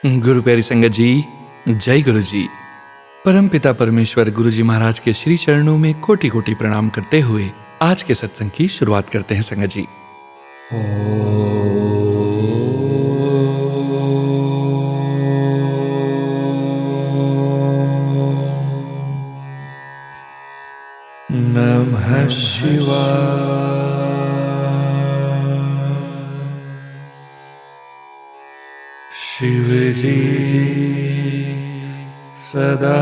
गुरु प्यारी संगत जी, जय गुरु जी। परम पिता परमेश्वर गुरु जी महाराज के श्री चरणों में कोटि कोटि प्रणाम करते हुए आज के सत्संग की शुरुआत करते हैं संगत जी। नमः शिवाय। शिव जी सदा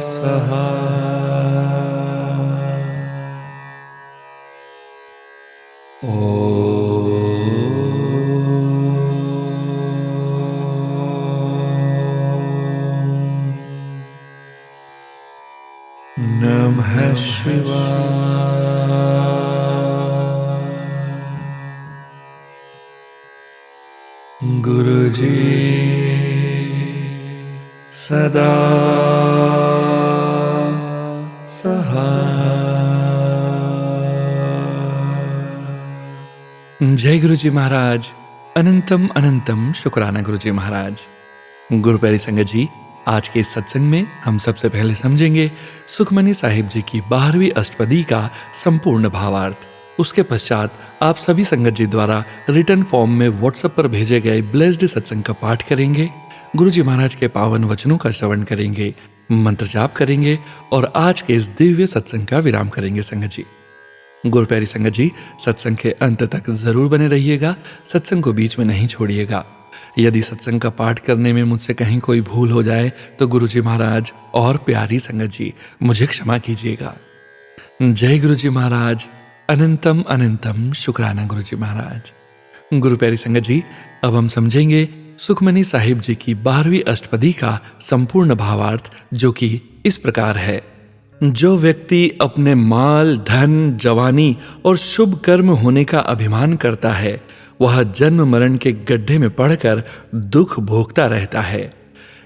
सहाय। नमः शिवाय। गुरु जी सदा सहाय। जय गुरु जी महाराज। अनंतम अनंतम शुक्राना गुरु जी महाराज। गुरु प्यारी संगत जी, आज के इस सत्संग में हम सबसे पहले समझेंगे सुखमनी साहिब जी की 12वीं अष्टपदी का संपूर्ण भावार्थ। उसके पश्चात आप सभी संगत जी द्वारा रिटर्न फॉर्म में व्हाट्सएप पर भेजे गए ब्लेस्ड सत्संग का पाठ करेंगे, गुरु जी महाराज के पावन वचनों का श्रवण करेंगे, मंत्र जाप करेंगे और आज के इस दिव्य सत्संग का विराम करेंगे संगत जी। गुरु प्यारी संगत जी, सत्संग के अंत तक जरूर बने रहिएगा, सत्संग को बीच में नहीं छोड़िएगा। यदि सत्संग का पाठ करने में मुझसे कहीं कोई भूल हो जाए तो गुरु जी महाराज और प्यारी संगत जी मुझे क्षमा कीजिएगा। जय गुरु जी महाराज। अनंतम अनंतम शुक्राना गुरु जी महाराज। गुरु प्यारी संगत जी, अब हम समझेंगे सुखमनी साहिब जी की 12वीं अष्टपदी का संपूर्ण भावार्थ, जो कि इस प्रकार है। जो व्यक्ति अपने माल, धन, जवानी और शुभ कर्म होने का अभिमान करता है, वह जन्म मरण के गड्ढे में पड़कर दुख भोगता रहता है।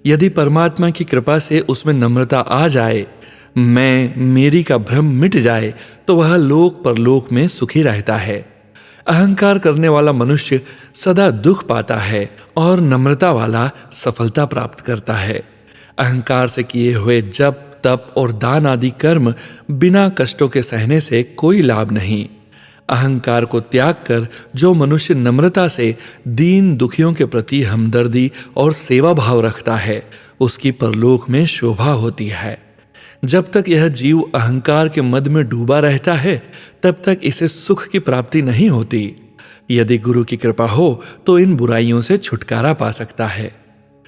यदि परमात्मा की कृपा से उसमें नम्रता आ जाए, मैं मेरी का भ्रम मिट जाए, तो वह लोक परलोक में सुखी रहता है। अहंकार करने वाला मनुष्य सदा दुख पाता है और नम्रता वाला सफलता प्राप्त करता है। अहंकार से किए हुए जप, तप और दान आदि कर्म बिना कष्टों के सहने से कोई लाभ नहीं। अहंकार को त्याग कर जो मनुष्य नम्रता से दीन दुखियों के प्रति हमदर्दी और सेवा भाव रखता है, उसकी परलोक में शोभा होती है। जब तक यह जीव अहंकार के मद में डूबा रहता है, तब तक इसे सुख की प्राप्ति नहीं होती। यदि गुरु की कृपा हो तो इन बुराइयों से छुटकारा पा सकता है।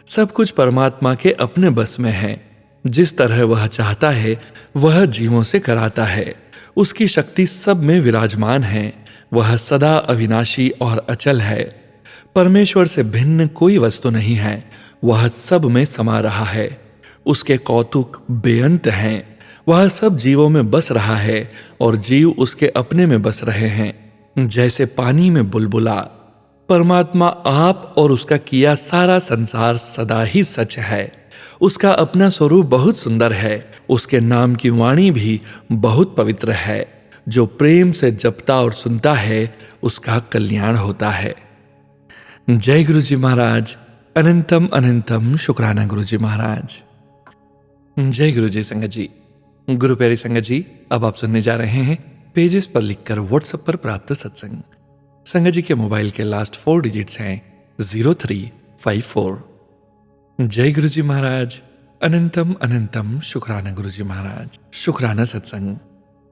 सब कुछ परमात्मा के अपने बस में है। जिस तरह वह चाहता है वह जीवों से कराता है। उसकी शक्ति सब में विराजमान है। वह सदा अविनाशी और अचल है। परमेश्वर से भिन्न कोई वस्तु नहीं है। वह सब में समा रहा है। उसके कौतुक बेअंत हैं। वह सब जीवों में बस रहा है और जीव उसके अपने में बस रहे हैं। जैसे पानी में बुलबुला, परमात्मा आप और उसका किया सारा संसार सदा ही सच है। उसका अपना स्वरूप बहुत सुंदर है। उसके नाम की वाणी भी बहुत पवित्र है। जो प्रेम से जपता और सुनता है, उसका कल्याण होता है। जय गुरु जी महाराज। अनंतम अनंतम शुक्राना गुरु जी महाराज। जय गुरु जी संगत जी। गुरु प्यारी संगत जी, अब आप सुनने जा रहे हैं पेजेस पर लिखकर व्हाट्सएप पर प्राप्त सत्संग। संगत जी के मोबाइल के लास्ट 4 डिजिट्स हैं 0354। जय गुरु जी महाराज। अनंतम अनंतम शुक्राना गुरु जी महाराज। शुक्राना सत्संग।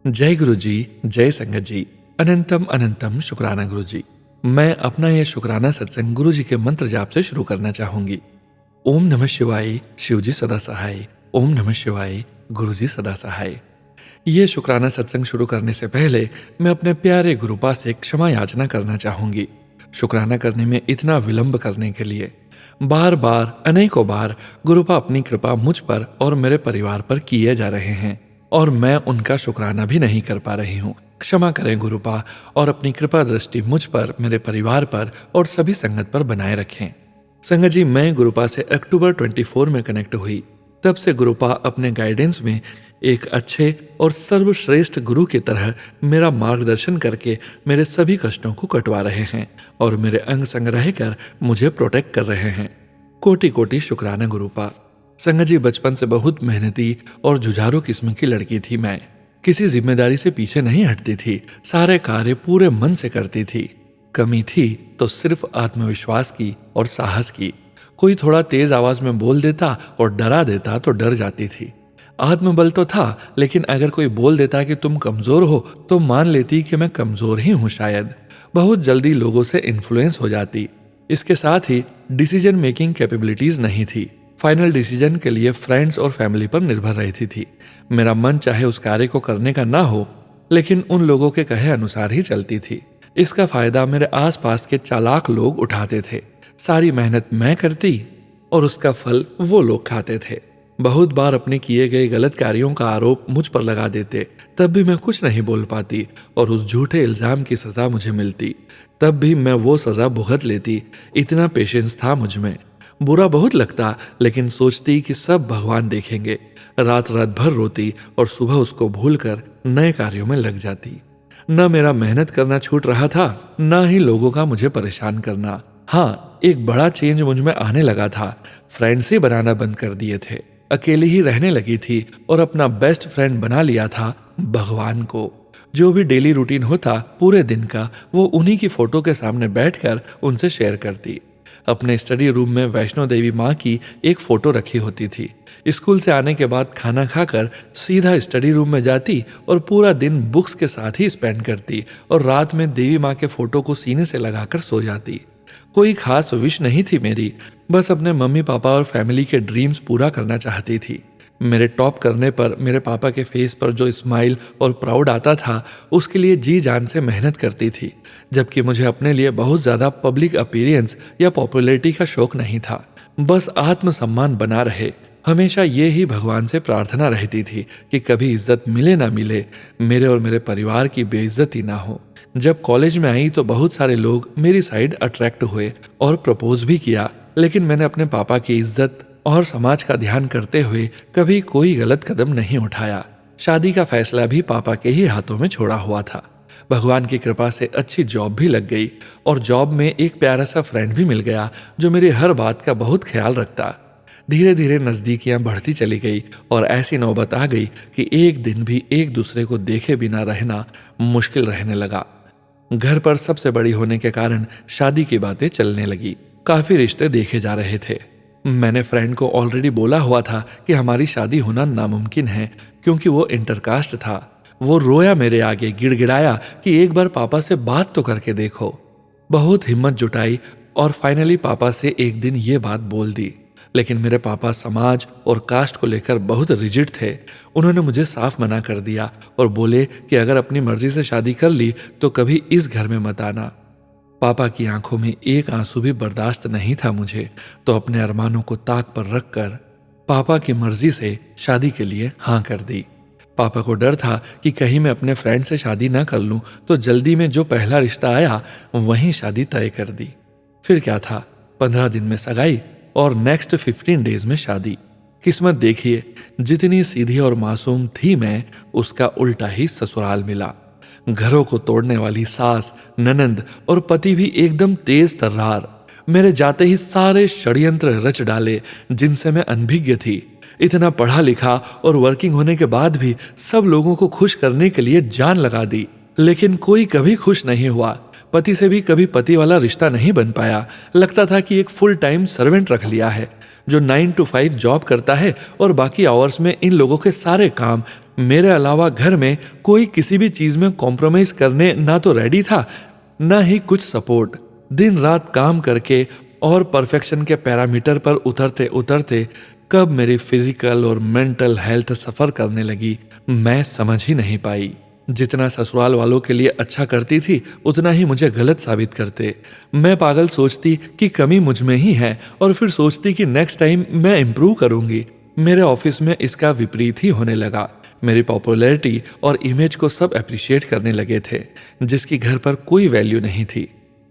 जय गुरु जी, जय संगत जी। अनंतम अनंतम शुक्राना गुरु जी। मैं अपना यह शुक्राना सत्संग गुरु जी के मंत्र जाप से शुरू करना चाहूंगी। ओम नमः शिवाय, शिव जी सदा सहाय। ओम नमः शिवाय, गुरु जी सदा सहाय। ये शुक्राना सत्संग शुरू करने से पहले मैं अपने प्यारे गुरुपा से क्षमा याचना करना चाहूंगी। शुक्राना करने में इतना विलंब करने के लिए बार बार अनेकों बार गुरुपा अपनी कृपा मुझ पर और मेरे परिवार पर किए जा रहे हैं और मैं उनका शुक्राना भी नहीं कर पा रही हूँ। क्षमा करें गुरुपा और अपनी कृपा दृष्टि मुझ पर, मेरे परिवार पर और सभी संगत पर बनाए रखें। संगत जी, मैं गुरुपा से अक्टूबर 24 में कनेक्ट हुई। तब से गुरुपा अपने गाइडेंस में एक अच्छे और सर्वश्रेष्ठ गुरु की तरह मेरा मार्गदर्शन करके मेरे सभी कष्टों को कटवा रहे हैं और मेरे अंग संग रहकर मुझे प्रोटेक्ट कर रहे हैं। कोटि कोटि शुक्राना गुरुपा। संगा जी, बचपन से बहुत मेहनती और जुझारू किस्म की लड़की थी मैं। किसी जिम्मेदारी से पीछे नहीं हटती थी, सारे कार्य पूरे मन से करती थी। कमी थी तो सिर्फ आत्मविश्वास की और साहस की। कोई थोड़ा तेज आवाज में बोल देता और डरा देता तो डर जाती थी। आत्मबल तो था, लेकिन अगर कोई बोल देता कि तुम कमजोर हो तो मान लेती कि मैं कमजोर ही हूं शायद। बहुत जल्दी लोगों से इन्फ्लुएंस हो जाती। इसके साथ ही डिसीजन मेकिंग कैपेबिलिटीज नहीं थी। फाइनल डिसीजन के लिए फ्रेंड्स और फैमिली पर निर्भर रहती थी। मेरा मन चाहे उस कार्य को करने का ना हो, लेकिन उन लोगों के कहे अनुसार ही चलती थी। इसका फायदा मेरे आसपास के चालाक लोग उठाते थे। सारी मेहनत मैं करती और उसका फल वो लोग खाते थे। बहुत बार अपने किए गए गलत कार्यों का आरोप मुझ पर लगा देते, तब भी मैं कुछ नहीं बोल पाती और उस झूठे इल्जाम की सजा मुझे मिलती। तब भी मैं वो सजा भुगत लेती। इतना पेशेंस था मुझ में। बुरा बहुत लगता, लेकिन सोचती कि सब भगवान देखेंगे। रात रात भर रोती और सुबह उसको भूलकर नए कार्यों में लग जाती। न मेरा मेहनत करना छूट रहा था, न ही लोगों का मुझे परेशान करना। हाँ, एक बड़ा चेंज मुझ में आने लगा था। फ्रेंड्स ही बनाना बंद कर दिए थे। अकेली ही रहने लगी थी और अपना बेस्ट फ्रेंड बना लिया था भगवान को। जो भी डेली रूटीन होता पूरे दिन का, वो उन्हीं की फोटो के सामने बैठकर उनसे शेयर करती। अपने स्टडी रूम में वैष्णो देवी माँ की एक फोटो रखी होती थी। स्कूल से आने के बाद खाना खाकर सीधा स्टडी रूम में जाती और पूरा दिन बुक्स के साथ ही स्पेंड करती और रात में देवी माँ के फोटो को सीने से लगाकर सो जाती। कोई खास विश नहीं थी मेरी, बस अपने मम्मी पापा और फैमिली के ड्रीम्स पूरा करना चाहती थी। मेरे टॉप करने पर मेरे पापा के फेस पर जो स्माइल और प्राउड आता था, उसके लिए जी जान से मेहनत करती थी। जबकि मुझे अपने लिए बहुत ज़्यादा पब्लिक अपीयरेंस या पॉपुलैरिटी का शौक नहीं था। बस आत्मसम्मान बना रहे, हमेशा ये ही भगवान से प्रार्थना रहती थी कि कभी इज्जत मिले ना मिले, मेरे और मेरे परिवार की बेइज्जती ना हो। जब कॉलेज में आई तो बहुत सारे लोग मेरी साइड अट्रैक्ट हुए और प्रपोज भी किया, लेकिन मैंने अपने पापा की इज्जत और समाज का ध्यान करते हुए कभी कोई गलत कदम नहीं उठाया। शादी का फैसला भी पापा के ही हाथों में छोड़ा हुआ था। भगवान की कृपा से अच्छी जॉब भी लग गई और जॉब में एक प्यारा सा फ्रेंड भी मिल गया जो मेरी हर बात का बहुत ख्याल रखता। धीरे धीरे नजदीकियां बढ़ती चली गई और ऐसी नौबत आ गई कि एक दिन भी एक दूसरे को देखे बिना रहना मुश्किल रहने लगा। घर पर सबसे बड़ी होने के कारण शादी की बातें चलने लगी। काफी रिश्ते देखे जा रहे थे। मैंने फ्रेंड को ऑलरेडी बोला हुआ था कि हमारी शादी होना नामुमकिन है, क्योंकि वो इंटरकास्ट था। वो रोया मेरे आगे, गिड़गिड़ाया कि एक बार पापा से बात तो करके देखो। बहुत हिम्मत जुटाई और फाइनली पापा से एक दिन ये बात बोल दी। लेकिन मेरे पापा समाज और कास्ट को लेकर बहुत रिजिड थे। उन्होंने मुझे साफ मना कर दिया और बोले कि अगर अपनी मर्जी से शादी कर ली तो कभी इस घर में मत आना। पापा की आंखों में एक आंसू भी बर्दाश्त नहीं था मुझे, तो अपने अरमानों को ताक पर रखकर पापा की मर्जी से शादी के लिए हाँ कर दी। पापा को डर था कि कहीं मैं अपने फ्रेंड से शादी ना कर लूं, तो जल्दी में जो पहला रिश्ता आया वहीं शादी तय कर दी। फिर क्या था, 15 दिन में सगाई और नेक्स्ट 15 डेज में शादी। किस्मत देखिए, जितनी सीधी और मासूम थी मैं, उसका उल्टा ही ससुराल मिला। घरों को तोड़ने वाली सास, ननंद और पति भी एकदम तेज तर्रार। मेरे जाते ही सारे षड्यंत्र रच डाले जिनसे मैं अनभिज्ञ थी। इतना पढ़ा लिखा और वर्किंग होने के बाद भी सब लोगों को खुश करने के लिए जान लगा दी, लेकिन कोई कभी खुश नहीं हुआ। पति से भी कभी पति वाला रिश्ता नहीं बन पाया। लगता था कि एक फुल टाइम सर्वेंट रख लिया है जो 9 to 5 जॉब करता है और बाकी आवर्स में इन लोगों के सारे काम। मेरे अलावा घर में कोई किसी भी चीज में कॉम्प्रोमाइज करने ना तो रेडी था, ना ही कुछ सपोर्ट। दिन रात काम करके और परफेक्शन के पैरामीटर पर उतरते उतरते कब मेरी फिजिकल और मेंटल हेल्थ सफर करने लगी, मैं समझ ही नहीं पाई। जितना ससुराल वालों के लिए अच्छा करती थी, उतना ही मुझे गलत साबित करते। मैं पागल सोचती कि कमी मुझ में ही है और फिर सोचती कि नेक्स्ट टाइम मैं इम्प्रूव करूंगी। मेरे ऑफिस में इसका विपरीत ही होने लगा। मेरी पॉपुलैरिटी और इमेज को सब अप्रिशिएट करने लगे थे, जिसकी घर पर कोई वैल्यू नहीं थी।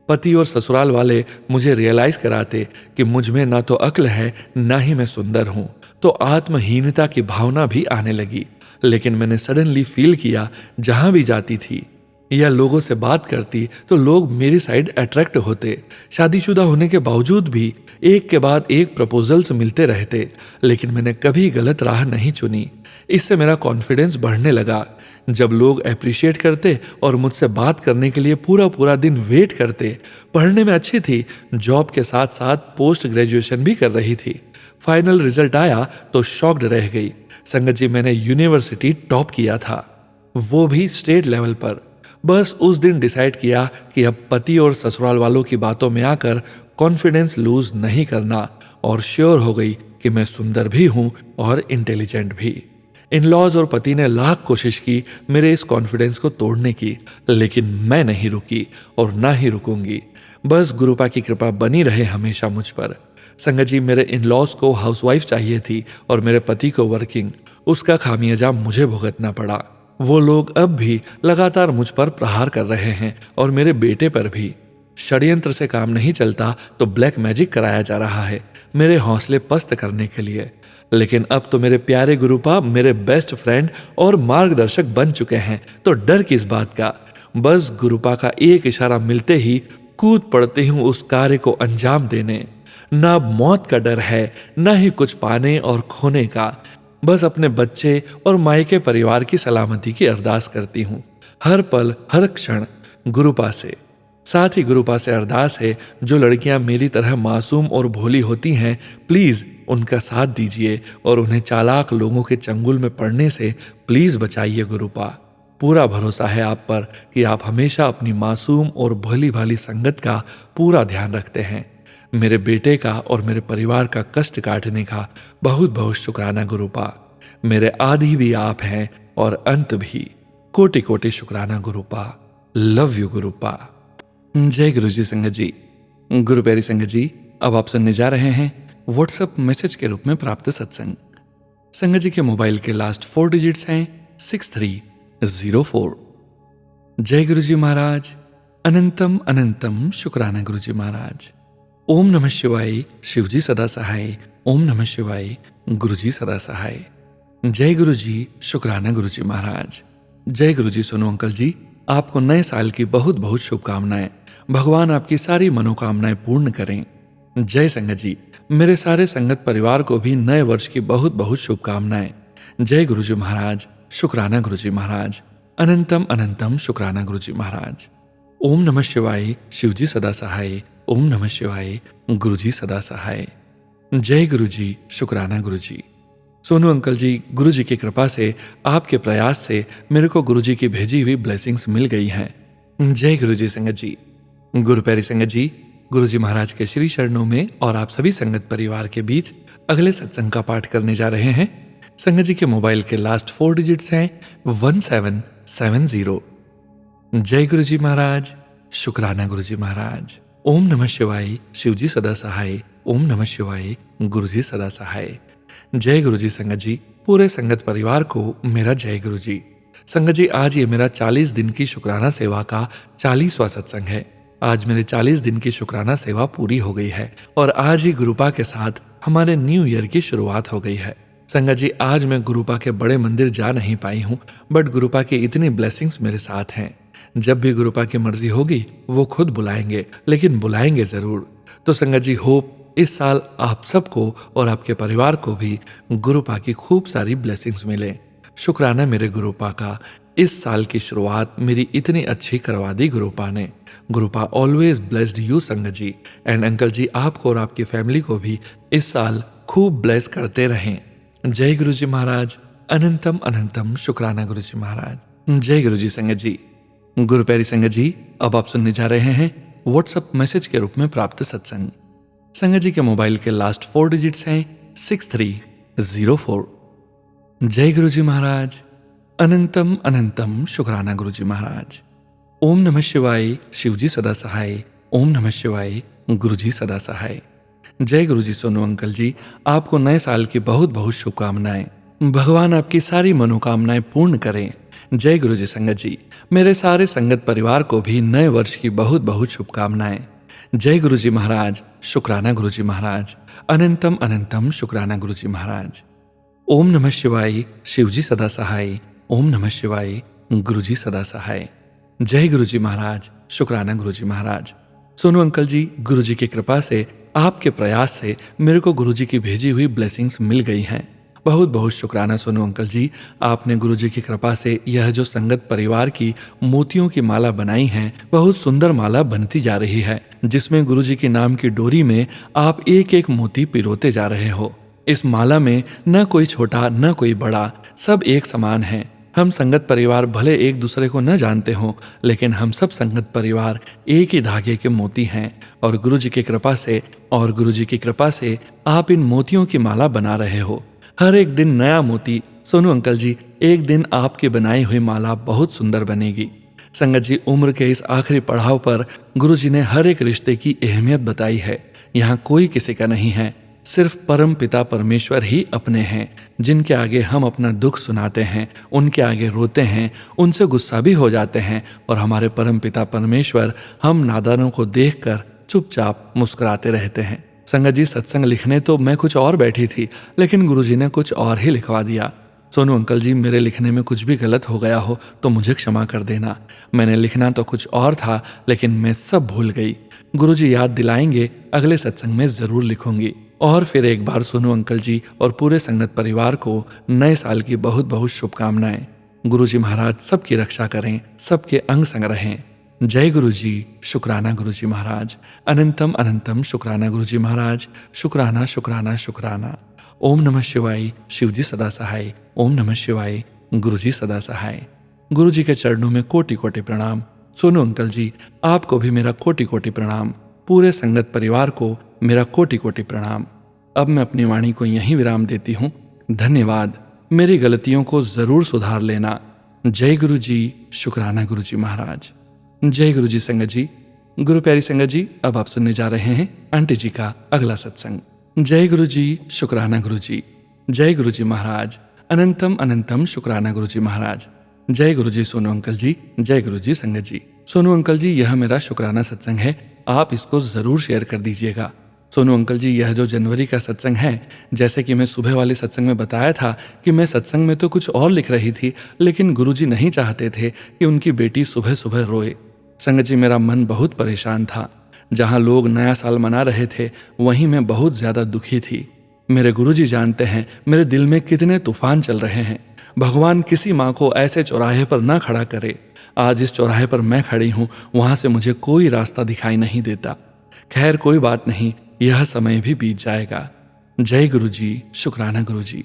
पति और ससुराल वाले मुझे रियलाइज कराते कि मुझ में ना तो अक्ल है ना ही मैं सुंदर हूं, तो आत्महीनता की भावना भी आने लगी। लेकिन मैंने सडनली फील किया, जहां भी जाती थी या लोगों से बात करती तो लोग मेरी साइड अट्रैक्ट होते। शादीशुदा होने के बावजूद भी एक के बाद एक प्रपोजल्स मिलते रहते, लेकिन मैंने कभी गलत राह नहीं चुनी। इससे मेरा कॉन्फिडेंस बढ़ने लगा। जब लोग अप्रिशिएट करते और मुझसे बात करने के लिए पूरा पूरा दिन वेट करते। पढ़ने में अच्छी थी, जॉब के साथ साथ पोस्ट ग्रेजुएशन भी कर रही थी। फाइनल रिजल्ट आया तो शॉक्ड रह गई। संगत जी, मैंने यूनिवर्सिटी टॉप किया था, वो भी स्टेट लेवल पर। बस उस दिन डिसाइड किया कि अब पति और ससुराल वालों की बातों में आकर कॉन्फिडेंस लूज नहीं करना, और श्योर हो गई कि मैं सुंदर भी हूं और इंटेलिजेंट भी। इन लॉज और पति ने लाख कोशिश की मेरे इस कॉन्फिडेंस को तोड़ने की, लेकिन मैं नहीं रुकी और ना ही रुकूंगी। बस गुरुपा की कृपा बनी रहे हमेशा मुझ पर। संगत जी, मेरे इन लॉज को हाउसवाइफ चाहिए थी और मेरे पति को वर्किंग। उसका खामियाजा मुझे भुगतना पड़ा। वो लोग अब भी लगातार मुझ पर प्रहार कर रहे हैं और मेरे बेटे पर भी। षड्यंत्र से काम नहीं चलता तो ब्लैक मैजिक कराया जा रहा है मेरे हौसले पस्त करने के लिए। लेकिन अब तो मेरे प्यारे गुरुपा मेरे बेस्ट फ्रेंड और मार्गदर्शक बन चुके हैं, तो डर किस बात का। बस गुरुपा का एक इशारा मिलते ही कूद पड़ती हूँ उस कार्य को अंजाम देने। ना अब मौत का डर है, ना ही कुछ पाने और खोने का। बस अपने बच्चे और मायके परिवार की सलामती की अरदास करती हूँ हर पल हर क्षण गुरुपा से। साथ ही गुरुपा से अरदास है, जो लड़कियां मेरी तरह मासूम और भोली होती हैं, प्लीज उनका साथ दीजिए और उन्हें चालाक लोगों के चंगुल में पड़ने से प्लीज बचाइए गुरुपा। पूरा भरोसा है आप पर कि आप हमेशा अपनी मासूम और भली भाली संगत का पूरा ध्यान रखते हैं। मेरे बेटे का और मेरे परिवार का कष्ट काटने का बहुत बहुत शुक्राना गुरुपा। मेरे आदि भी आप हैं और अंत भी। कोटि कोटि शुक्राना गुरुपा। Love you गुरुपा। जय गुरु जी संगत जी। गुरु प्यारी संगत जी, अब आप सुनने जा रहे हैं व्हाट्सएप मैसेज के रूप में प्राप्त सत्संग। संगत जी के मोबाइल के लास्ट 4 डिजिट्स हैं 6304। जय गुरु जी महाराज। अनंतम अनंतम शुक्राना गुरु जी महाराज। ओम नमः शिवाय। शिवजी सदा सहाय। ओम नमः शिवाय। गुरु जी सदा सहाय। जय गुरु जी। शुक्राना गुरु जी महाराज। जय गुरु जी। सोनू अंकल जी, आपको नए साल की बहुत बहुत शुभकामनाएं। भगवान आपकी सारी मनोकामनाएं पूर्ण करें। जय संगत जी। मेरे सारे संगत परिवार को भी नए वर्ष की बहुत बहुत शुभकामनाएं। जय गुरु जी महाराज। शुक्राना गुरु जी महाराज। अनंतम अनंतम शुक्राना गुरु जी महाराज। ओम नमः शिवाय। शिवजी सदा सहाय। ओम नमः शिवाय। गुरु जी सदा सहाय। जय गुरु जी। शुक्राना गुरु जी। सोनू अंकल जी, गुरु जी की कृपा से, आपके प्रयास से मेरे को गुरु जी की भेजी हुई ब्लेसिंग्स मिल गई हैं। जय गुरु जी संगत जी। गुरु प्यारी संगत जी, गुरु जी महाराज के श्री चरणों में और आप सभी संगत परिवार के बीच अगले सत्संग का पाठ करने जा रहे हैं। संगत जी के मोबाइल के लास्ट 4 डिजिट्स हैं 1770। जय गुरु जी महाराज। शुक्राना गुरु जी महाराज। ओम नमः शिवाय। शिवजी सदा सहाय। ओम नमः शिवाय। गुरु जी सदा सहाय। जय गुरु जी संगत जी। पूरे संगत परिवार को मेरा जय गुरु जी। संगत जी, आज ये मेरा 40 दिन की शुक्राना सेवा का 40वां सत्संग है। आज मेरे 40 दिन की शुक्राना सेवा पूरी हो गई है और आज ही गुरुपा के साथ हमारे न्यू ईयर की शुरुआत हो गई है। संगत जी, आज मैं गुरुपा के बड़े मंदिर जा नहीं पाई हूँ, बट गुरुपा की इतनी ब्लेसिंग्स मेरे साथ हैं। जब भी गुरुपा की मर्जी होगी वो खुद बुलाएंगे, लेकिन बुलाएंगे जरूर। तो संगत जी, होप इस साल आप सबको और आपके परिवार को भी गुरुपा की खूब सारी ब्लेसिंग्स मिले। शुक्राना मेरे गुरुपा का, इस साल की शुरुआत मेरी इतनी अच्छी करवा दी गुरुपा ने। गुरुपा ऑलवेज ब्लेस्ड यू संगत जी एंड अंकल जी, आपको और आपकी फैमिली को भी इस साल खूब ब्लेस करते रहें। जय गुरु जी महाराज। अनंतम अनंतम शुक्राना गुरु जी महाराज। जय गुरु जी संगत जी। गुरु प्यारी संगत जी, अब आप सुनने जा रहे हैं व्हाट्सएप मैसेज के रूप में प्राप्त सत्संग। संगत जी के मोबाइल के लास्ट 4 डिजिट्स हैं 6304। जय गुरु जी महाराज। अनंतम अनंतम शुक्राना गुरु जी महाराज। ओम नमः शिवाय। शिवजी सदा सहाय। ओम नमः शिवाय। गुरु जी सदा सहाय। जय गुरु जी। सोनू अंकल जी, आपको नए साल की बहुत बहुत शुभकामनाएं। भगवान आपकी सारी मनोकामनाएं पूर्ण करें जय गुरु जी संगत जी। मेरे सारे संगत परिवार को भी नए वर्ष की बहुत बहुत शुभकामनाएं। जय गुरु जी महाराज, शुक्राना गुरु जी महाराज, अनंतम अनंतम शुक्राना गुरु जी महाराज। ओम नमः शिवाय, शिवजी सदा सहाय। ओम नमः शिवाय, गुरु जी सदा सहाय। जय गुरु जी महाराज, शुक्राना गुरु जी महाराज। सोनू अंकल जी, गुरु जी की कृपा से, आपके प्रयास से मेरे को गुरु जी की भेजी हुई ब्लेसिंग्स मिल गई हैं। बहुत बहुत शुक्राना सोनू अंकल जी। आपने गुरु जी की कृपा से यह जो संगत परिवार की मोतियों की माला बनाई है, बहुत सुंदर माला बनती जा रही है, जिसमें गुरु जी के नाम की डोरी में आप एक एक मोती पिरोते जा रहे हो। इस माला में न कोई छोटा न कोई बड़ा, सब एक समान है। हम संगत परिवार भले एक दूसरे को न जानते हो, लेकिन हम सब संगत परिवार एक ही धागे के मोती हैं। और गुरु जी की कृपा से आप इन मोतियों की माला बना रहे हो। हर एक दिन नया मोती। सोनू अंकल जी, एक दिन आपकी बनाई हुई माला बहुत सुंदर बनेगी। संगत जी, उम्र के इस आखिरी पड़ाव पर गुरु जी ने हर एक रिश्ते की अहमियत बताई है। यहाँ कोई किसी का नहीं है, सिर्फ परम पिता परमेश्वर ही अपने हैं, जिनके आगे हम अपना दुख सुनाते हैं, उनके आगे रोते हैं, उनसे गुस्सा भी हो जाते हैं, और हमारे परम पिता परमेश्वर हम नादानों को देखकर चुपचाप मुस्कुराते रहते हैं। संगत जी, सत्संग लिखने तो मैं कुछ और बैठी थी, लेकिन गुरुजी ने कुछ और ही लिखवा दिया। सोनू अंकल जी, मेरे लिखने में कुछ भी गलत हो गया हो तो मुझे क्षमा कर देना। मैंने लिखना तो कुछ और था, लेकिन मैं सब भूल गई। गुरुजी याद दिलाएंगे, अगले सत्संग में जरूर लिखूंगी। और फिर एक बार सोनू अंकल जी और पूरे संगत परिवार को नए साल की बहुत बहुत शुभकामनाएं। गुरुजी महाराज सबकी रक्षा करें, सबके अंग संग रहें। जय गुरु जी, शुक्राना गुरु जी महाराज, अनंतम अनंतम शुक्राना गुरु जी महाराज, शुक्राना शुक्राना शुक्राना। ओम नमः शिवाय, शिवजी सदा सहाय। ओम नमः शिवाय, गुरु जी सदा सहाय। गुरु जी के चरणों में कोटि कोटि प्रणाम। सोनू अंकल जी, आपको भी मेरा कोटि कोटि प्रणाम। पूरे संगत परिवार को मेरा कोटि कोटि प्रणाम। अब मैं अपनी वाणी को यहीं विराम देती हूँ। धन्यवाद। मेरी गलतियों को जरूर सुधार लेना। जय गुरु जी, शुक्राना गुरु जी महाराज। जय गुरु जी संगत जी। गुरु प्यारी संगत जी, अब आप सुनने जा रहे हैं आंटी जी का अगला सत्संग। जय गुरु जी, शुक्राना गुरु जी। जय गुरु जी महाराज, अनंतम अनंतम शुक्राना गुरु जी महाराज। जय गुरु जी सोनू अंकल जी। जय गुरु जी संगत जी। सोनू अंकल जी, यह मेरा शुक्राना सत्संग है, आप इसको जरूर शेयर कर दीजिएगा। सोनू अंकल जी, यह जो जनवरी का सत्संग है, जैसे कि मैं सुबह वाले सत्संग में बताया था कि मैं सत्संग में तो कुछ और लिख रही थी, लेकिन गुरुजी नहीं चाहते थे कि उनकी बेटी सुबह सुबह रोए। संगत जी, मेरा मन बहुत परेशान था। जहाँ लोग नया साल मना रहे थे, वहीं मैं बहुत ज्यादा दुखी थी। मेरे गुरुजी जानते हैं मेरे दिल में कितने तूफान चल रहे हैं। भगवान किसी माँ को ऐसे चौराहे पर ना खड़ा करे। आज इस चौराहे पर मैं खड़ी हूँ, वहां से मुझे कोई रास्ता दिखाई नहीं देता। खैर कोई बात नहीं, यह समय भी बीत जाएगा। जय गुरु जी, शुक्राना गुरु जी।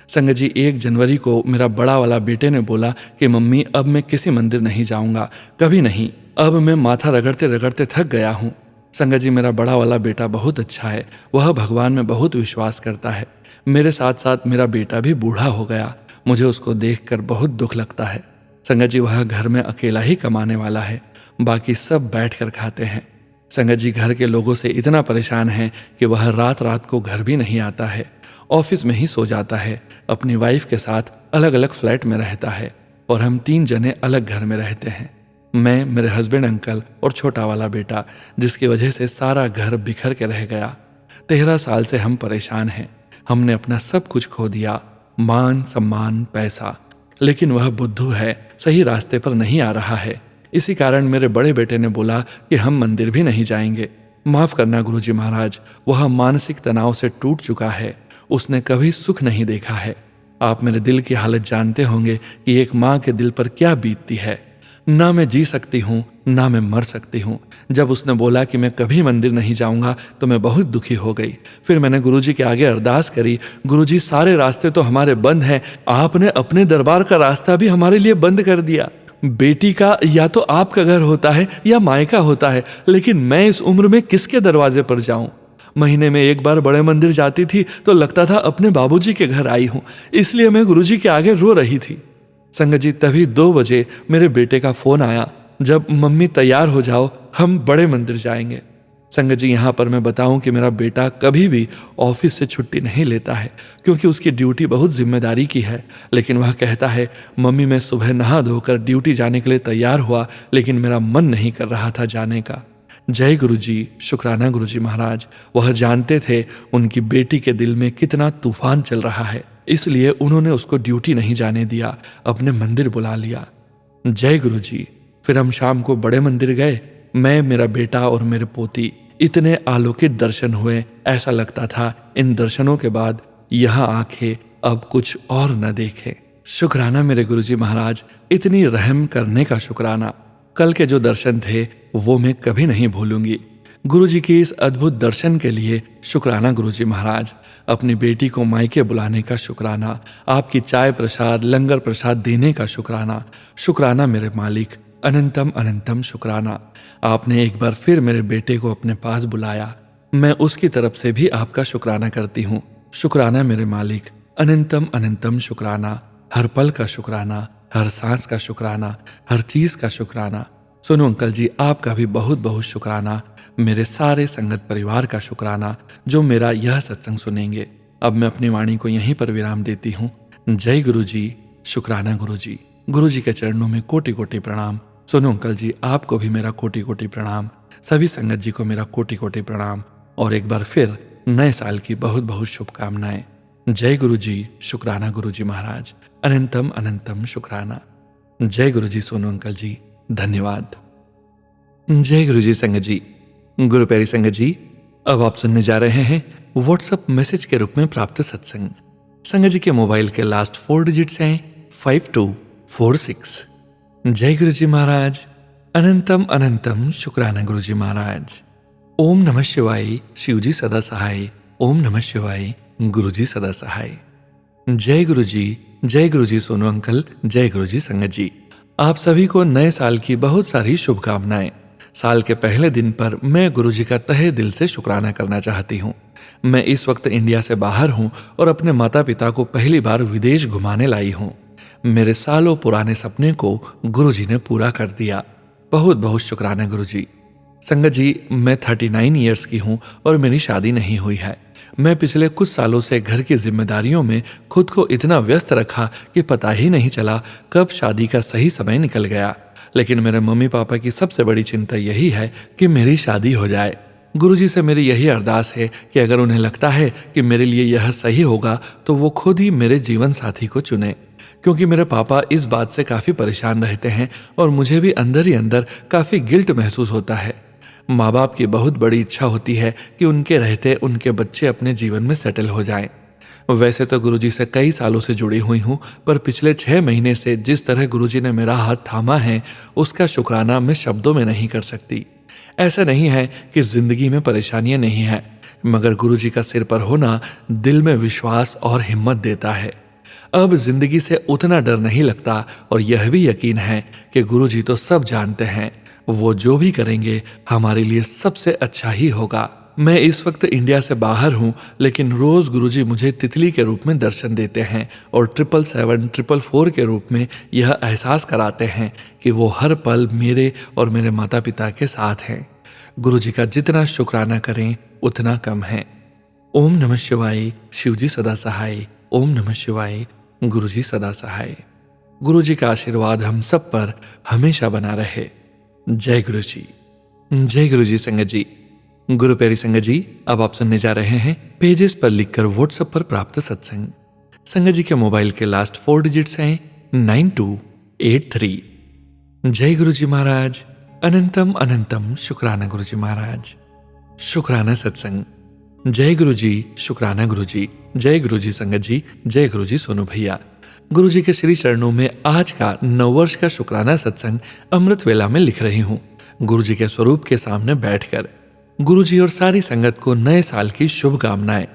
संगत जी, 1 जनवरी को मेरा बड़ा वाला बेटे ने बोला कि मम्मी, अब मैं किसी मंदिर नहीं जाऊंगा, कभी नहीं, अब मैं माथा रगड़ते रगड़ते थक गया हूँ। संगत जी, मेरा बड़ा वाला बेटा बहुत अच्छा है, वह भगवान में बहुत विश्वास करता है। मेरे साथ साथ मेरा बेटा भी बूढ़ा हो गया, मुझे उसको देखकर बहुत दुख लगता है। संगत जी, वह घर में अकेला ही कमाने वाला है, बाकी सब बैठ कर खाते हैं। संगत जी, घर के लोगों से इतना परेशान है कि वह रात रात को घर भी नहीं आता है, ऑफिस में ही सो जाता है। अपनी वाइफ के साथ अलग अलग फ्लैट में रहता है और हम 3 जने अलग घर में रहते हैं। मैं, मेरे हस्बैंड अंकल और छोटा वाला बेटा, जिसकी वजह से सारा घर बिखर के रह गया। 13 साल से हम परेशान हैं। हमने अपना सब कुछ खो दिया, मान सम्मान पैसा, लेकिन वह बुद्धू है, सही रास्ते पर नहीं आ रहा है। इसी कारण मेरे बड़े बेटे ने बोला कि हम मंदिर भी नहीं जाएंगे। माफ करना गुरुजी महाराज, वह मानसिक तनाव से टूट चुका है, उसने कभी सुख नहीं देखा है। आप मेरे दिल की हालत जानते होंगे कि एक माँ के दिल पर क्या बीतती है। ना मैं जी सकती हूँ, ना मैं मर सकती हूँ। जब उसने बोला कि मैं कभी मंदिर नहीं जाऊंगा तो मैं बहुत दुखी हो गई। फिर मैंने गुरुजी के आगे अरदास करी, गुरुजी सारे रास्ते तो हमारे बंद हैं, आपने अपने दरबार का रास्ता भी हमारे लिए बंद कर दिया। बेटी का या तो आपका घर होता है या मायका होता है, लेकिन मैं इस उम्र में किसके दरवाजे पर जाऊं? महीने में एक बार बड़े मंदिर जाती थी तो लगता था अपने बाबूजी के घर आई हूं, इसलिए मैं गुरुजी के आगे रो रही थी। संगत जी, तभी 2 बजे मेरे बेटे का फोन आया, जब मम्मी तैयार हो जाओ, हम बड़े मंदिर जाएंगे। संगत जी, यहाँ पर मैं बताऊं कि मेरा बेटा कभी भी ऑफिस से छुट्टी नहीं लेता है, क्योंकि उसकी ड्यूटी बहुत जिम्मेदारी की है। लेकिन वह कहता है, मम्मी मैं सुबह नहा धोकर ड्यूटी जाने के लिए तैयार हुआ, लेकिन मेरा मन नहीं कर रहा था जाने का। जय गुरु जी, शुक्राना गुरु जी महाराज। वह जानते थे उनकी बेटी के दिल में कितना तूफान चल रहा है, इसलिए उन्होंने उसको ड्यूटी नहीं जाने दिया, अपने मंदिर बुला लिया। जय गुरु जी। फिर हम शाम को बड़े मंदिर गए। मैं, मेरा बेटा और मेरे पोती। इतने आलोकित दर्शन हुए, ऐसा लगता था इन दर्शनों के बाद यहाँ आंखें अब कुछ और न देखे। शुक्राना मेरे गुरुजी महाराज, इतनी रहम करने का शुक्राना। कल के जो दर्शन थे वो मैं कभी नहीं भूलूंगी। गुरुजी की इस अद्भुत दर्शन के लिए शुक्राना गुरुजी महाराज। अपनी बेटी को मायके बुलाने का शुक्राना, आपकी चाय प्रसाद लंगर प्रसाद देने का शुक्राना। शुक्राना मेरे मालिक, अनंतम अनंतम शुक्राना। आपने एक बार फिर मेरे बेटे को अपने पास बुलाया, मैं उसकी तरफ से भी आपका शुक्राना करती हूँ। शुक्राना मेरे मालिक, अनंतम अनंतम शुक्राना। हर पल का शुक्राना, हर सांस का शुक्राना, हर चीज का शुक्राना। सुनो अंकल जी, आपका भी बहुत बहुत शुक्राना। मेरे सारे संगत परिवार का शुक्राना जो मेरा यह सत्संग सुनेंगे। अब मैं अपनी वाणी को यहीं पर विराम देती हूँ। जय गुरु जी, शुक्राना गुरु जी। गुरु जी के चरणों में कोटि कोटि प्रणाम। सुनो अंकल जी, आपको भी मेरा कोटि कोटि प्रणाम। सभी संगत जी को मेरा कोटि कोटि प्रणाम। और एक बार फिर नए साल की बहुत बहुत शुभकामनाएं। जय गुरु जी, शुक्राना गुरु जी महाराज। अनंतम अनंतम शुक्राना। जय गुरु जी सोनू अंकल जी, धन्यवाद। जय गुरु जी संगत जी। गुरु प्यारी संगत जी, अब आप सुनने जा रहे हैं व्हाट्सएप मैसेज के रूप में प्राप्त सत्संग। संगत जी के मोबाइल के लास्ट 4 डिजिट्स हैं 5246। जय गुरु जी महाराज। अनंतम अनंतम शुक्राना गुरु जी महाराज। ओम नमः शिवाय, शिव जी सदा सहाय। ओम नमः शिवाय, गुरु जी सदा सहाय। जय गुरु जी सोनू अंकल। जय गुरु जी संगत जी। आप सभी को नए साल की बहुत सारी शुभकामनाएं। साल के पहले दिन पर मैं गुरु जी का तहे दिल से शुक्राना करना चाहती हूँ। मैं इस वक्त इंडिया से बाहर हूँ और अपने माता पिता को पहली बार विदेश घुमाने लाई हूँ। मेरे सालों पुराने सपने को गुरु जी ने पूरा कर दिया। बहुत बहुत शुक्राना गुरु जी। संगत जी, मैं 39 ईयर्स की हूँ और मेरी शादी नहीं हुई है। मैं पिछले कुछ सालों से घर की जिम्मेदारियों में खुद को इतना व्यस्त रखा कि पता ही नहीं चला कब शादी का सही समय निकल गया। लेकिन मेरे मम्मी पापा की सबसे बड़ी चिंता यही है कि मेरी शादी हो जाए। गुरुजी से मेरी यही अरदास है कि अगर उन्हें लगता है कि मेरे लिए यह सही होगा तो वो खुद ही मेरे जीवन साथी को चुने, क्योंकि मेरे पापा इस बात से काफ़ी परेशान रहते हैं और मुझे भी अंदर ही अंदर काफ़ी गिल्ट महसूस होता है। माँ बाप की बहुत बड़ी इच्छा होती है कि उनके रहते उनके बच्चे अपने जीवन में सेटल हो जाएं। वैसे तो गुरुजी से कई सालों से जुड़ी हुई हूँ, पर पिछले 6 महीने से जिस तरह गुरुजी ने मेरा हाथ थामा है उसका शुक्राना मैं शब्दों में नहीं कर सकती। ऐसा नहीं है कि जिंदगी में परेशानियां नहीं है, मगर गुरुजी का सिर पर होना दिल में विश्वास और हिम्मत देता है। अब जिंदगी से उतना डर नहीं लगता और यह भी यकीन है कि गुरुजी तो सब जानते हैं, वो जो भी करेंगे हमारे लिए सबसे अच्छा ही होगा। मैं इस वक्त इंडिया से बाहर हूँ, लेकिन रोज गुरुजी मुझे तितली के रूप में दर्शन देते हैं और 777, 444 के रूप में यह एहसास कराते हैं कि वो हर पल मेरे और मेरे माता पिता के साथ हैं। गुरुजी का जितना शुक्राना करें उतना कम है। ओम नमः शिवाय, शिवजी सदा सहाय। ओम नमः शिवाय, गुरुजी सदा सहाय। गुरुजी का आशीर्वाद हम सब पर हमेशा बना रहे। जय गुरु जी। जय गुरु जी संगत जी। गुरु प्यारी संगत जी, अब आप सुनने जा रहे हैं पेजेस पर लिखकर व्हाट्सएप पर प्राप्त सत्संग। संगत जी के मोबाइल के लास्ट 4 डिजिट्स हैं 9283। जय गुरु जी महाराज। अनंतम अनंतम शुक्राना गुरु जी महाराज। शुक्राना सत्संग। जय गुरु जी, शुक्राना गुरु जी। जय गुरु जी संगत जी। जय गुरु जी सोनू भैया। गुरु जी के श्री चरणों में आज का नववर्ष का शुक्राना सत्संग अमृत वेला में लिख रही हूँ, गुरु जी के स्वरूप के सामने बैठकर। गुरु जी और सारी संगत को नए साल की शुभकामनाएं।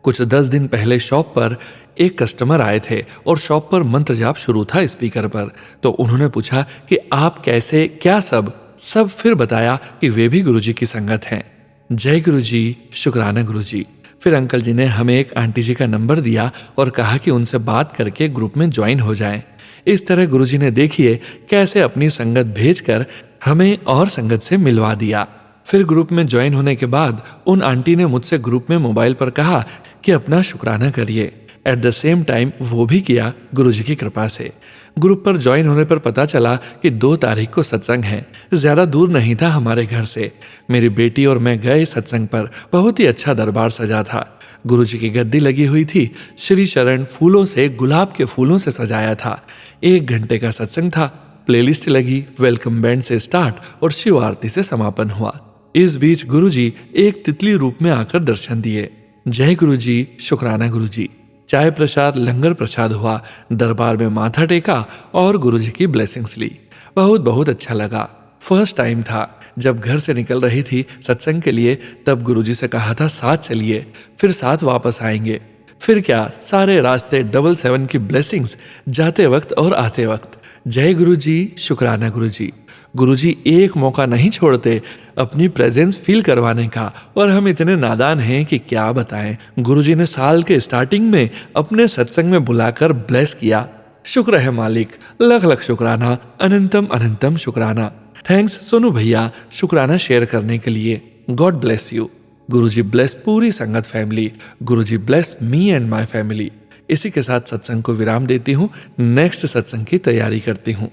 कुछ 10 दिन पहले शॉप पर एक कस्टमर आए थे और शॉप पर मंत्र जाप शुरू था स्पीकर पर, तो उन्होंने पूछा कि आप कैसे, क्या सब फिर बताया कि वे भी गुरु जी की संगत हैं। जय गुरु जी, शुक्राना गुरु जी। फिर अंकल जी ने हमें एक आंटी जी का नंबर दिया और कहा कि उनसे बात करके ग्रुप में ज्वाइन हो जाएं। इस तरह गुरु जी ने देखिए कैसे अपनी संगत भेजकर हमें और संगत से मिलवा दिया। फिर ग्रुप में ज्वाइन होने के बाद उन आंटी ने मुझसे ग्रुप में मोबाइल पर कहा कि अपना शुक्राना करिए। एट द सेम टाइम वो भी किया गुरुजी की कृपा से। ग्रुप पर ज्वाइन होने पर पता चला कि 2 तारीख को सत्संग है। ज्यादा दूर नहीं था हमारे घर से। मेरी बेटी और मैं गए सत्संग पर। बहुत ही अच्छा दरबार सजा था। गुरुजी की गद्दी लगी हुई थी। श्री चरण फूलों से, गुलाब के फूलों से सजाया था। 1 घंटे का सत्संग था। प्लेलिस्ट लगी, वेलकम बैंड से स्टार्ट और शिव आरती से समापन हुआ। इस बीच गुरुजी एक तितली रूप में आकर दर्शन दिए। जय गुरुजी, शुक्राना गुरुजी। चाय प्रसाद, लंगर प्रसाद हुआ। दरबार में माथा टेका और गुरुजी की ब्लेसिंग्स ली। बहुत बहुत अच्छा लगा। फर्स्ट टाइम था जब घर से निकल रही थी सत्संग के लिए, तब गुरुजी से कहा था साथ चलिए, फिर साथ वापस आएंगे। फिर क्या, सारे रास्ते 777 की ब्लेसिंग्स, जाते वक्त और आते वक्त। जय गुरुजी, शुक्राना गुरुजी। गुरुजी एक मौका नहीं छोड़ते अपनी प्रेजेंस फील करवाने का, और हम इतने नादान हैं कि क्या बताएं। गुरुजी ने साल के स्टार्टिंग में अपने सत्संग में बुलाकर ब्लेस किया। शुक्र है मालिक, लख लख शुक्राना, अनंतम अनंतम शुक्राना। थैंक्स सोनू भैया शुक्राना शेयर करने के लिए। God bless you. Guruji bless पूरी संगत family. Guruji bless me and my family. इसी के साथ सत्संग को विराम देती हूँ। नेक्स्ट सत्संग की तैयारी करती हूँ।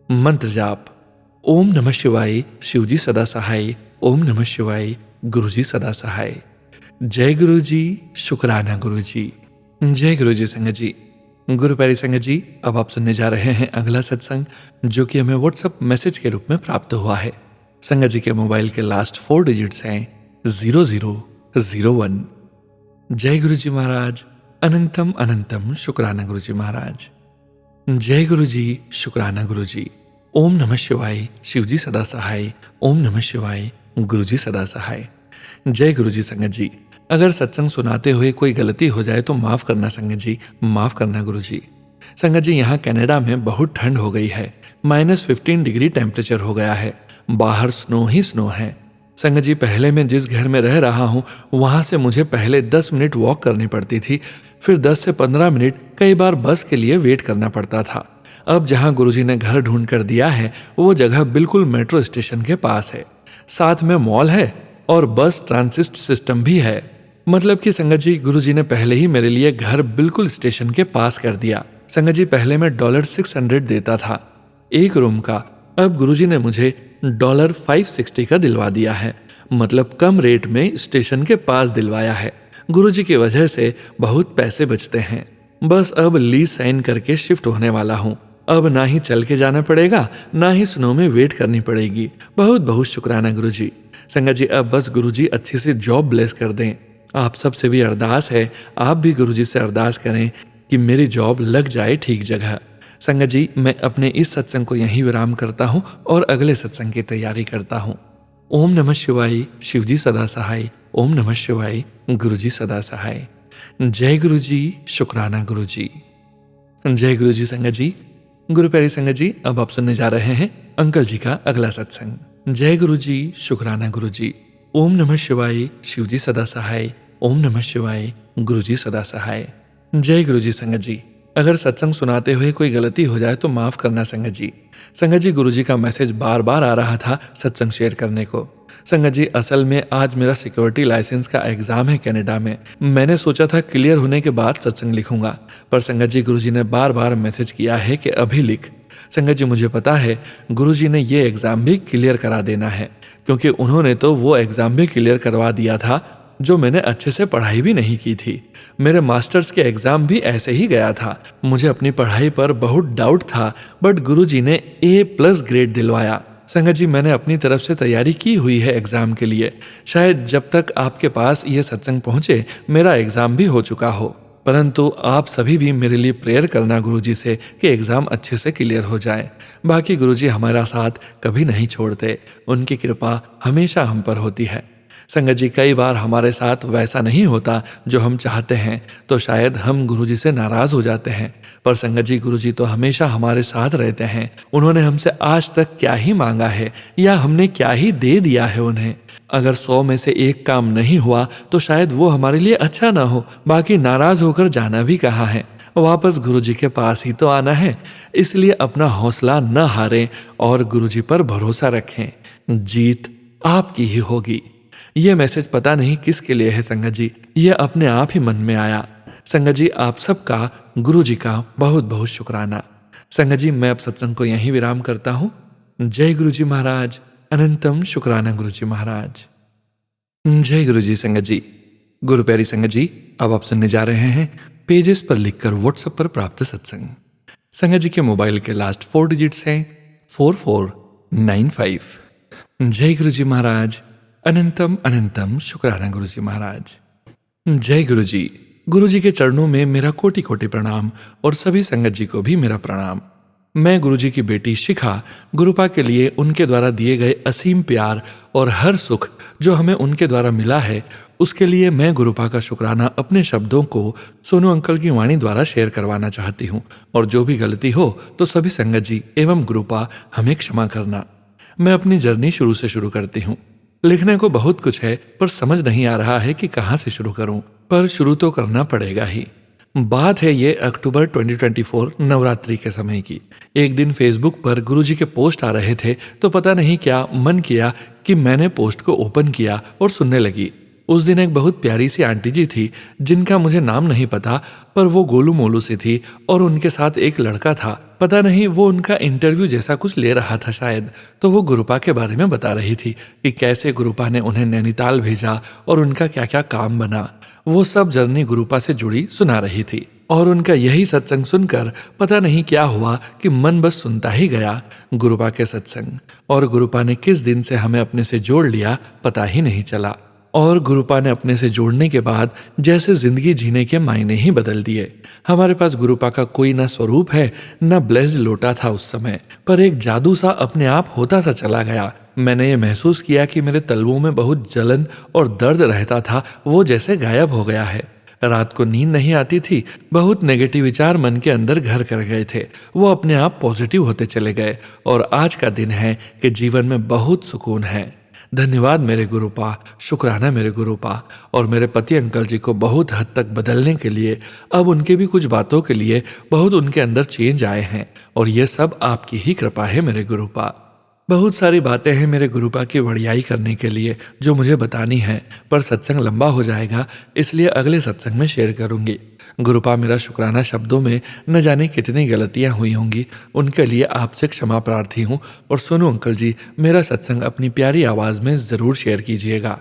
मंत्र जाप। ओम नमः शिवाय, शिवजी सदा सहाय। ओम नमः शिवाय, गुरुजी सदा सहाय। जय गुरुजी, शुक्राना गुरुजी। जय गुरुजी संगत जी। गुरु प्यारी संगत जी, अब आप सुनने जा रहे हैं अगला सत्संग, जो कि हमें व्हाट्सएप मैसेज के रूप में प्राप्त हुआ है। संगत जी के मोबाइल के लास्ट 4 डिजिट्स हैं 0001। जय गुरुजी महाराज, अनंतम अनंतम शुक्राना गुरुजी महाराज। जय गुरुजी, शुक्राना गुरुजी। ओम नमः शिवाय, शिवजी सदा सहाय। ओम नमः शिवाय, गुरुजी सदा सहाय। जय गुरुजी संगत जी। अगर सत्संग सुनाते हुए कोई गलती हो जाए तो माफ करना संगत जी, माफ करना गुरुजी। संगत जी, यहाँ कनाडा में बहुत ठंड हो गई है। -15 डिग्री टेम्परेचर हो गया है। बाहर स्नो ही स्नो है। संगत जी, पहले मैं जिस घर में रह रहा हूँ वहां से मुझे पहले 10 मिनट वॉक करनी पड़ती थी, फिर 10 से 15 मिनट कई बार बस के लिए वेट करना पड़ता था। अब जहां गुरुजी ने घर ढूंढ कर दिया है वो जगह बिल्कुल मेट्रो स्टेशन के पास है। साथ में मॉल है और बस ट्रांसिट सिस्टम भी है। मतलब कि संगत जी, गुरुजी ने पहले ही मेरे लिए घर बिल्कुल स्टेशन के पास कर दिया। संगत जी, पहले मैं $600 देता था 1 रूम का। अब गुरुजी ने मुझे $560 का दिलवा दिया है। मतलब कम रेट में स्टेशन के पास दिलवाया है। गुरुजी की वजह से बहुत पैसे बचते हैं। बस अब लीज साइन करके शिफ्ट होने वाला हूँ। अब ना ही चल के जाना पड़ेगा, ना ही स्नो में वेट करनी पड़ेगी। बहुत बहुत शुक्राना गुरुजी। संगत जी, अब बस गुरुजी अच्छी सी जॉब ब्लेस कर दें। आप सबसे भी अरदास है, आप भी गुरुजी से अरदास करें कि मेरी जॉब लग जाए ठीक जगह। संगत जी, मैं अपने इस सत्संग को यहीं विराम करता हूँ और अगले सत्संग की तैयारी करता हूँ। ओम नमः शिवाय, शिवजी सदा सहाय। ओम नमः शिवाय, गुरुजी सदा सहाय। जय गुरुजी, शुक्राना गुरुजी। जय गुरुजी संगत जी। गुरु प्यारी संगत जी, अब आप सुनने जा रहे हैं अंकल जी का अगला सत्संग। जय गुरुजी, शुक्राना गुरुजी। ओम नमः शिवाय, शिवजी सदा सहाय। ओम नमः शिवाय, गुरुजी सदा सहाय। जय गुरुजी संगत जी। अगर सत्संग सुनाते हुए कोई गलती हो जाए तो माफ करना संगत जी। संगत जी, गुरुजी का मैसेज बार बार आ रहा था सत्संग शेयर करने को। संगत जी, असल में आज मेरा सिक्योरिटी लाइसेंस का एग्जाम है कनाडा में। मैंने सोचा था क्लियर होने के बाद सत्संग लिखूंगा, पर संगत जी गुरुजी ने बार बार मैसेज किया है कि अभी लिख। संगत जी, मुझे पता है गुरुजी ने ये एग्जाम भी क्लियर करा देना है, क्योंकि उन्होंने तो वो एग्जाम भी क्लियर करवा दिया था जो मैंने अच्छे से पढ़ाई भी नहीं की थी। मेरे मास्टर्स के एग्जाम भी ऐसे ही गया था। मुझे अपनी पढ़ाई पर बहुत डाउट था, बट गुरुजी ने A+ ग्रेड दिलवाया। संगत जी, मैंने अपनी तरफ से तैयारी की हुई है एग्जाम के लिए। शायद जब तक आपके पास ये सत्संग पहुंचे मेरा एग्जाम भी हो चुका हो, परंतु आप सभी भी मेरे लिए प्रेयर करना गुरुजी से कि एग्जाम अच्छे से क्लियर हो जाए। बाकी गुरुजी हमारा साथ कभी नहीं छोड़ते, उनकी कृपा हमेशा हम पर होती है। संगत जी, कई बार हमारे साथ वैसा नहीं होता जो हम चाहते हैं, तो शायद हम गुरुजी से नाराज हो जाते हैं, पर संगत जी गुरुजी तो हमेशा हमारे साथ रहते हैं। उन्होंने हमसे आज तक क्या ही मांगा है या हमने क्या ही दे दिया है उन्हें। अगर 100 में से 1 काम नहीं हुआ तो शायद वो हमारे लिए अच्छा ना हो, बाकी नाराज होकर जाना भी कहाँ है, वापस गुरुजी के पास ही तो आना है। इसलिए अपना हौसला न हारें और गुरुजी पर भरोसा रखें। जीत आपकी ही होगी। ये मैसेज पता नहीं किसके लिए है संगत जी, ये अपने आप ही मन में आया। संगत जी, आप सबका गुरु जी का बहुत बहुत शुक्राना। संगत जी, मैं अब सत्संग को यहीं विराम करता हूँ। जय गुरु जी महाराज। अनंतम शुक्राना गुरु जी महाराज। जय गुरु जी संगत जी। गुरु प्यारी संगत जी, अब आप सुनने जा रहे हैं पेजेस पर लिखकर व्हाट्सएप पर प्राप्त सत्संग। संगत जी के मोबाइल के लास्ट 4 डिजिट्स हैं 4495। जय गुरु जी महाराज। अनंतम अनंतम शुक्राना गुरु जी महाराज। जय गुरु जी। गुरु जी के चरणों में मेरा कोटि कोटि प्रणाम और सभी संगत जी को भी मेरा प्रणाम। मैं गुरु जी की बेटी शिखा गुरुपा के लिए उनके द्वारा दिए गए असीम प्यार और हर सुख जो हमें उनके द्वारा मिला है, उसके लिए मैं गुरुपा का शुक्राना अपने शब्दों को सोनू अंकल की वाणी द्वारा शेयर करवाना चाहती हूँ। और जो भी गलती हो तो सभी संगत जी एवं गुरुपा हमें क्षमा करना। मैं अपनी जर्नी शुरू से शुरू करती हूँ। लिखने को बहुत कुछ है पर समझ नहीं आ रहा है कि कहाँ से शुरू करूं, पर शुरू तो करना पड़ेगा ही। बात है ये अक्टूबर 2024 नवरात्रि के समय की। एक दिन फेसबुक पर गुरुजी के पोस्ट आ रहे थे तो पता नहीं क्या मन किया कि मैंने पोस्ट को ओपन किया और सुनने लगी। उस दिन एक बहुत प्यारी सी आंटी जी थी जिनका मुझे नाम नहीं पता, पर वो गोलू मोलू सी थी और उनके साथ एक लड़का था। पता नहीं वो उनका इंटरव्यू जैसा कुछ ले रहा था शायद। तो वो गुरुपा के बारे में बता रही थी कि कैसे गुरुपा ने उन्हें नैनीताल भेजा और उनका क्या क्या काम बना। वो सब जर्नी गुरुपा से जुड़ी सुना रही थी और उनका यही सत्संग सुनकर पता नहीं क्या हुआ कि मन बस सुनता ही गया गुरुपा के सत्संग। और गुरुपा ने किस दिन से हमें अपने से जोड़ लिया पता ही नहीं चला। और गुरुपा ने अपने से जोड़ने के बाद जैसे जिंदगी जीने के मायने ही बदल दिए। हमारे पास गुरुपा का कोई ना स्वरूप है न ब्लेस्ड लोटा था उस समय, पर एक जादू सा अपने आप होता सा चला गया। मैंने ये महसूस किया कि मेरे तलवों में बहुत जलन और दर्द रहता था, वो जैसे गायब हो गया है। रात को नींद नहीं आती थी, बहुत नेगेटिव विचार मन के अंदर घर कर गए थे, वो अपने आप पॉजिटिव होते चले गए। और आज का दिन है कि जीवन में बहुत सुकून है। धन्यवाद मेरे गुरुपा, शुक्राना मेरे गुरुपा। और मेरे पति अंकल जी को बहुत हद तक बदलने के लिए, अब उनके भी कुछ बातों के लिए बहुत उनके अंदर चेंज आए हैं और ये सब आपकी ही कृपा है मेरे गुरुपा। बहुत सारी बातें हैं मेरे गुरुपा की बढ़ियाई करने के लिए जो मुझे बतानी है, पर सत्संग लंबा हो जाएगा इसलिए अगले सत्संग में शेयर करूंगी। गुरुपा, मेरा शुक्राना शब्दों में न जाने कितनी गलतियां हुई होंगी, उनके लिए आपसे क्षमा प्रार्थी हूँ। और सोनू अंकल जी, मेरा सत्संग अपनी प्यारी आवाज़ में ज़रूर शेयर कीजिएगा।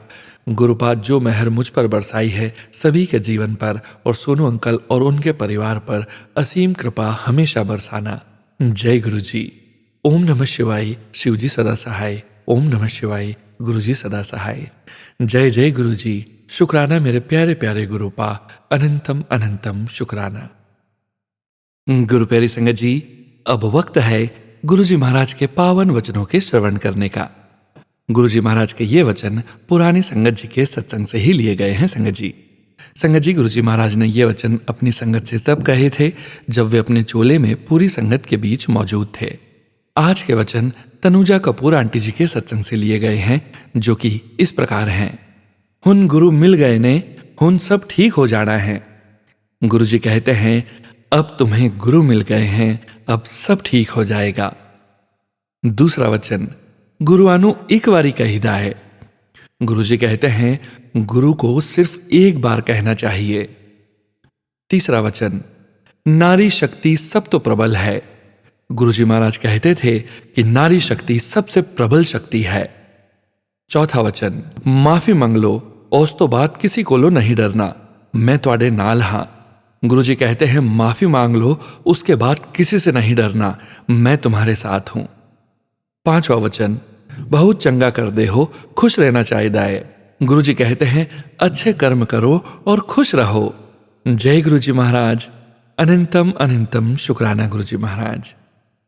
गुरुपा, जो मेहर मुझ पर बरसाई है सभी के जीवन पर और सोनू अंकल और उनके परिवार पर असीम कृपा हमेशा बरसाना। जय गुरु जी। ओम नमः शिवाय। शिवजी सदा सहाय। ओम नमः शिवाय। गुरुजी सदा सहाय। जय जय गुरु जी। शुक्राना मेरे प्यारे प्यारे गुरुपा। अनंतम अनंतम शुक्राना। गुरु प्यारी संगत जी, अब वक्त है गुरु जी महाराज के पावन वचनों के श्रवण करने का। गुरु जी महाराज के ये वचन पुरानी संगत जी के सत्संग से ही लिए गए हैं संगत जी। संगत जी, गुरु जी महाराज ने ये वचन अपनी संगत से तब कहे थे जब वे अपने चोले में पूरी संगत के बीच मौजूद थे। आज के वचन तनुजा कपूर आंटी जी के सत्संग से लिए गए हैं, जो कि इस प्रकार हैं। हुन गुरु मिल गए ने, हुन सब ठीक हो जाना है। गुरु जी कहते हैं, अब तुम्हें गुरु मिल गए हैं, अब सब ठीक हो जाएगा। दूसरा वचन, गुरु आनु एक बारी कहीदा है। गुरु जी कहते हैं, गुरु को सिर्फ एक बार कहना चाहिए। तीसरा वचन, नारी शक्ति सब तो प्रबल है। गुरुजी महाराज कहते थे कि नारी शक्ति सबसे प्रबल शक्ति है। चौथा वचन, माफी मांग लो, उस तो बात किसी को लो नहीं डरना, मैं तुहाडे नाल हां। गुरुजी कहते हैं, माफी मांग लो, उसके बाद किसी से नहीं डरना, मैं तुम्हारे साथ हूं। पांचवा वचन, बहुत चंगा कर दे हो, खुश रहना चाहिए है। गुरुजी कहते हैं, अच्छे कर्म करो और खुश रहो। जय गुरुजी महाराज। अनंतम अनंतम शुक्राना गुरुजी महाराज।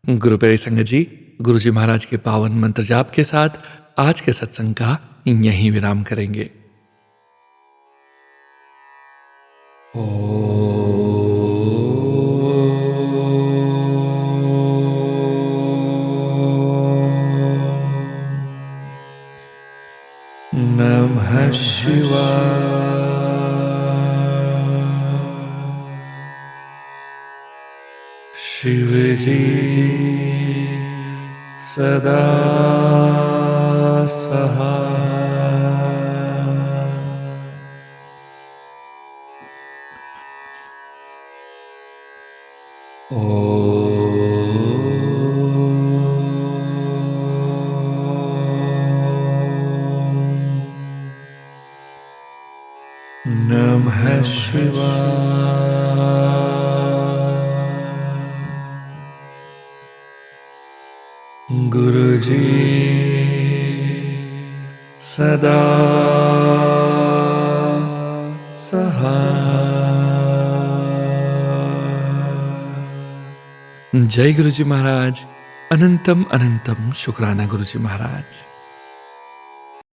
गुरु प्यारी संगत जी, गुरु जी महाराज के पावन मंत्र जाप के साथ आज के सत्संग का यहीं विराम करेंगे। नमः शिवाय। शिव जी सदा सहाय। नमः शिवाय। गुरुजी सदा सहाय। जय गुरुजी महाराज। अनंतम अनंतम शुक्राना गुरुजी महाराज।